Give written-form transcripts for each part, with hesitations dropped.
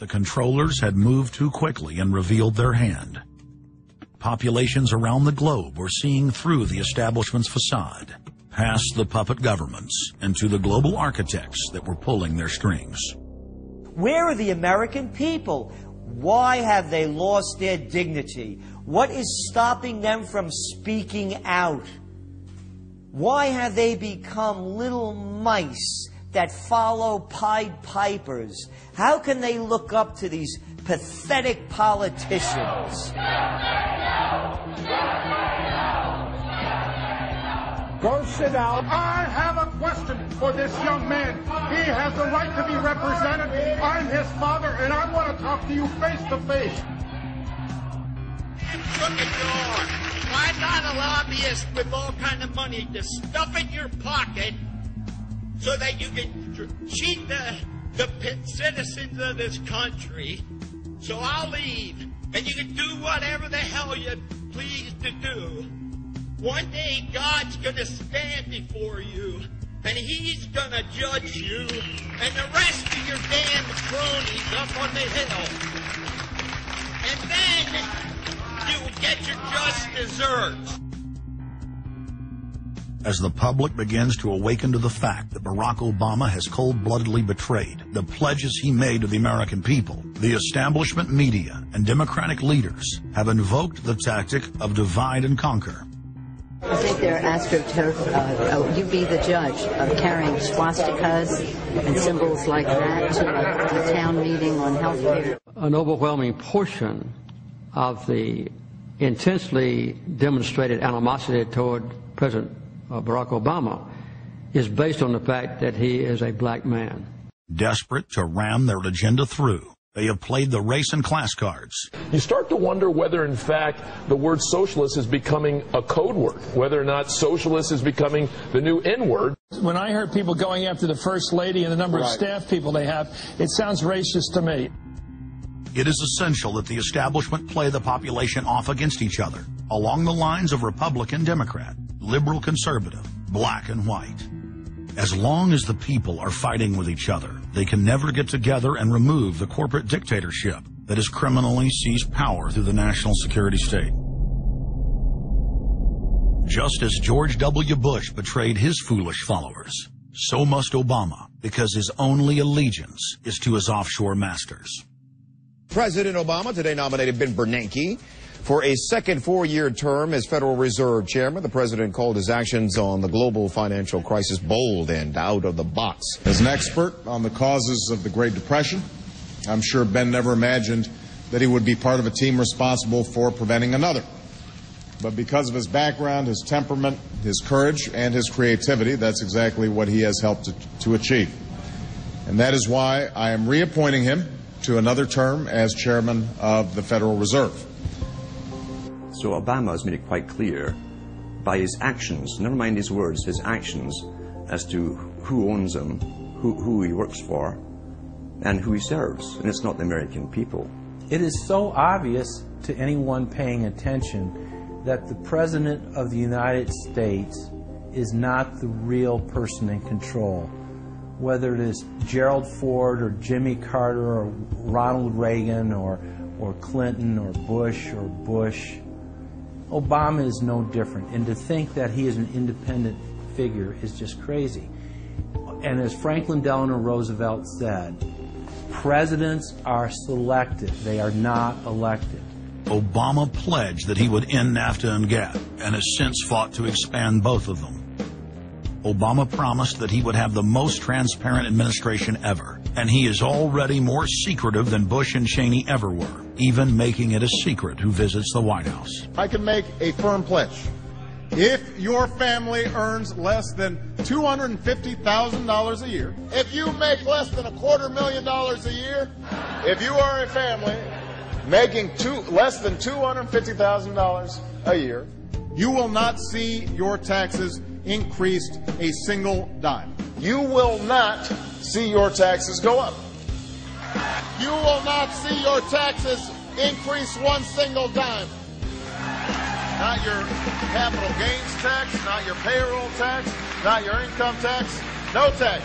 the controllers had moved too quickly and revealed their hand. Populations around the globe were seeing through the establishment's facade, past the puppet governments, and to the global architects that were pulling their strings. Where are the American people? Why have they lost their dignity? What is stopping them from speaking out? Why have they become little mice that follow Pied Pipers? How can they look up to these pathetic politicians? Go sit down. I have a question for this young man. He has the right to be represented. I'm his father, and I want to talk to you face to face. Why not a lobbyist with all kind of money to stuff in your pocket so that you can cheat the citizens of this country? So I'll leave, and you can do whatever the hell you please to do. One day God's going to stand before you, and He's going to judge you and the rest of your damn cronies up on the hill. And then you'll get your just desserts. As the public begins to awaken to the fact that Barack Obama has cold-bloodedly betrayed the pledges he made to the American people, the establishment media and Democratic leaders have invoked the tactic of divide and conquer. I think they're astroturf. You be the judge of carrying swastikas and symbols like that to a town meeting on health care. An overwhelming portion of the intensely demonstrated animosity toward President Barack Obama is based on the fact that he is a black man. Desperate to ram their agenda through, they have played the race and class cards. You start to wonder whether, in fact, the word socialist is becoming a code word, whether or not socialist is becoming the new N-word. When I heard people going after the First Lady and the number of staff people they have, it sounds racist to me. It is essential that the establishment play the population off against each other, along the lines of Republican, Democrat, liberal, conservative, black and white. As long as the people are fighting with each other, they can never get together and remove the corporate dictatorship that has criminally seized power through the national security state. Just as George W. Bush betrayed his foolish followers, so must Obama, because his only allegiance is to his offshore masters. President Obama today nominated Ben Bernanke for a second four-year term as Federal Reserve Chairman. The president called his actions on the global financial crisis bold and out of the box. As an expert on the causes of the Great Depression, I'm sure Ben never imagined that he would be part of a team responsible for preventing another. But because of his background, his temperament, his courage, and his creativity, that's exactly what he has helped to achieve. And that is why I am reappointing him to another term as chairman of the Federal Reserve. So Obama has made it quite clear by his actions, never mind his words, his actions, as to who owns him, who he works for, and who he serves. And it's not the American people. It is so obvious to anyone paying attention that the President of the United States is not the real person in control. Whether it is Gerald Ford or Jimmy Carter or Ronald Reagan or Clinton or Bush, Obama is no different. And to think that he is an independent figure is just crazy. And as Franklin Delano Roosevelt said, presidents are selected. They are not elected. Obama pledged that he would end NAFTA and GATT, and has since fought to expand both of them. Obama promised that he would have the most transparent administration ever, and he is already more secretive than Bush and Cheney ever were, even making it a secret who visits the White House. I can make a firm pledge. If your family earns less than $250,000 a year, if you make less than $250,000 a year, if you are a family making less than $250,000 a year, you will not see your taxes increased a single dime. You will not see your taxes go up. You will not see your taxes increase one single dime. Not your capital gains tax, not your payroll tax, not your income tax, no tax.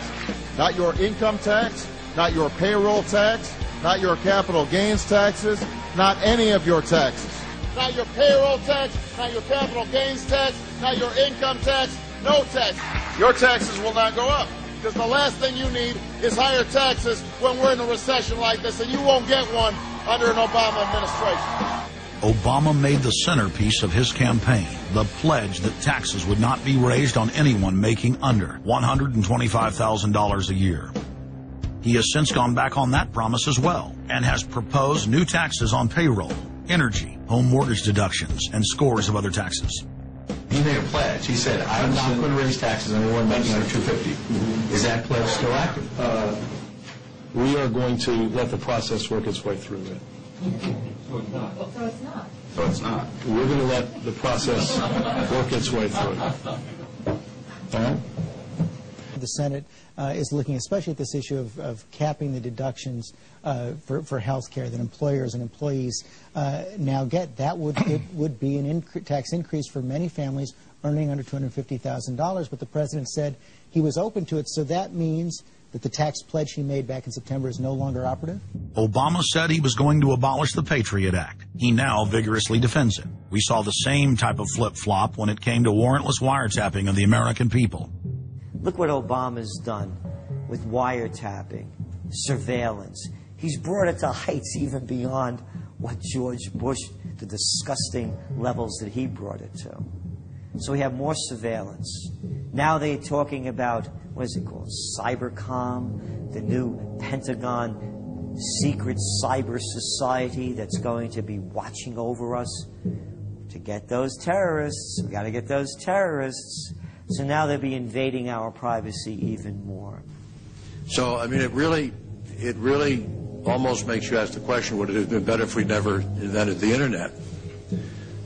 Not your income tax, not your payroll tax, not your capital gains taxes, not any of your taxes. Not your payroll tax, not your capital gains tax, not your income tax, no tax. Your taxes will not go up, because the last thing you need is higher taxes when we're in a recession like this, and you won't get one under an Obama administration. Obama made the centerpiece of his campaign the pledge that taxes would not be raised on anyone making under $125,000 a year. He has since gone back on that promise as well and has proposed new taxes on payroll, energy, home mortgage deductions, and scores of other taxes. He made a pledge. He said, I'm not going to raise taxes on anyone making under $250,000. Is that pledge still active? We are going to let the process work its way through it. So it's not. So it's not. So it's not. We're going to let the process work its way through it. All right? The Senate is looking especially at this issue of capping the deductions for health care that employers and employees now get. That would be an tax increase for many families earning under $250,000, but the president said he was open to it, so that means that the tax pledge he made back in September is no longer operative? Obama said he was going to abolish the Patriot Act. He now vigorously defends it. We saw the same type of flip-flop when it came to warrantless wiretapping of the American people. Look what Obama's done with wiretapping, surveillance. He's brought it to heights even beyond what George Bush, the disgusting levels that he brought it to. So we have more surveillance. Now they're talking about, what is it called, Cybercom, the new Pentagon secret cyber society that's going to be watching over us. To get those terrorists, we got to get those terrorists. So now they'll be invading our privacy even more. So, I mean, it really almost makes you ask the question, would it have been better if we never invented the Internet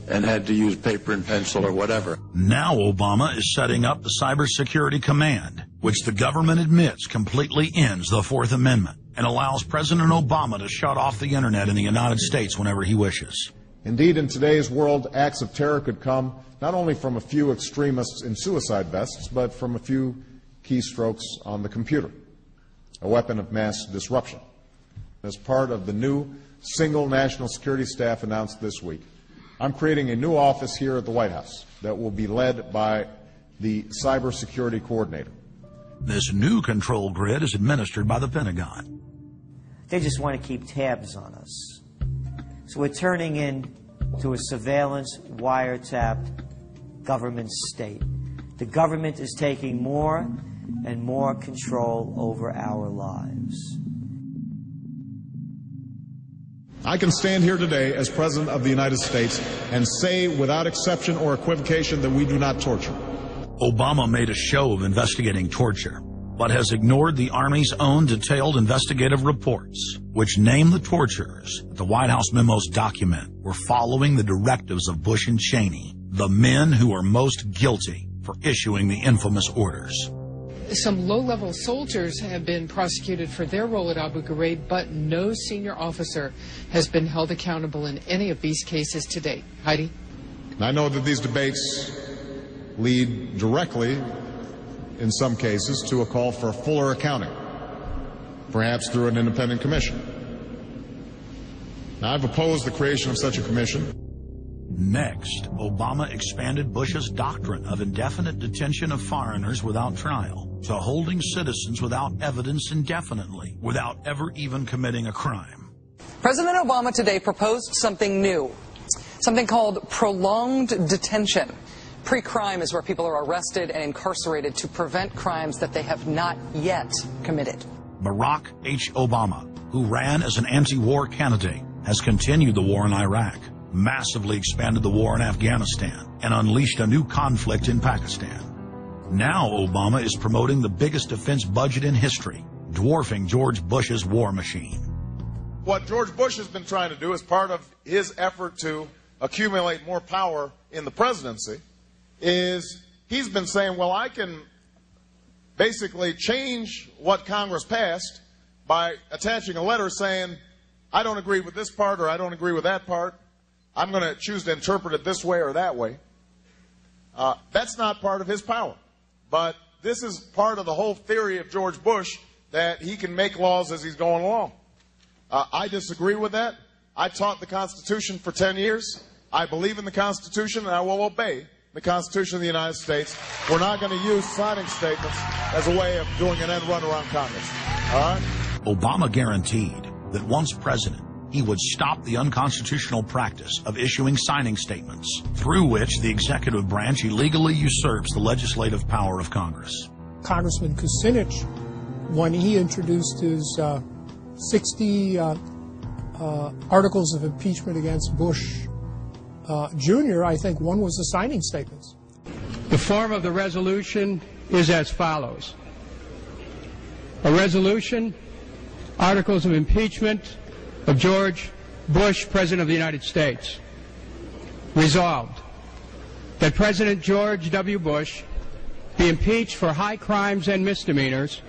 and had to use paper and pencil or whatever? Now Obama is setting up the Cybersecurity Command, which the government admits completely ends the Fourth Amendment and allows President Obama to shut off the Internet in the United States whenever he wishes. Indeed, in today's world, acts of terror could come not only from a few extremists in suicide vests, but from a few keystrokes on the computer, a weapon of mass disruption. As part of the new single national security staff announced this week, I'm creating a new office here at the White House that will be led by the cybersecurity coordinator. This new control grid is administered by the Pentagon. They just want to keep tabs on us. So we're turning into a surveillance, wiretapped government state. The government is taking more and more control over our lives. I can stand here today as President of the United States and say without exception or equivocation that we do not torture. Obama made a show of investigating torture, but has ignored the Army's own detailed investigative reports, which name the torturers that the White House memos document were following the directives of Bush and Cheney, the men who are most guilty for issuing the infamous orders. Some low-level soldiers have been prosecuted for their role at Abu Ghraib, but no senior officer has been held accountable in any of these cases to date. Heidi? I know that these debates lead directly, in some cases, to a call for fuller accounting, perhaps through an independent commission. Now, I've opposed the creation of such a commission. Next, Obama expanded Bush's doctrine of indefinite detention of foreigners without trial to holding citizens without evidence indefinitely, without ever even committing a crime. President Obama today proposed something new, something called prolonged detention. Pre-crime is where people are arrested and incarcerated to prevent crimes that they have not yet committed. Barack H. Obama, who ran as an anti-war candidate, has continued the war in Iraq, massively expanded the war in Afghanistan, and unleashed a new conflict in Pakistan. Now Obama is promoting the biggest defense budget in history, dwarfing George Bush's war machine. What George Bush has been trying to do as part of his effort to accumulate more power in the presidency is he's been saying, well, I can basically change what Congress passed by attaching a letter saying, I don't agree with this part or I don't agree with that part. I'm going to choose to interpret it this way or that way. That's not part of his power. But this is part of the whole theory of George Bush, that he can make laws as he's going along. I disagree with that. I taught the Constitution for 10 years. I believe in the Constitution, and I will obey the Constitution of the United States. We're not going to use signing statements as a way of doing an end run around Congress. All right? Obama guaranteed that once president, he would stop the unconstitutional practice of issuing signing statements through which the executive branch illegally usurps the legislative power of Congress. Congressman Kucinich, when he introduced his 60 articles of impeachment against Bush Jr., I think one was the signing statements. The form of the resolution is as follows. A resolution, articles of impeachment of George Bush, President of the United States. Resolved, that President George W. Bush be impeached for high crimes and misdemeanors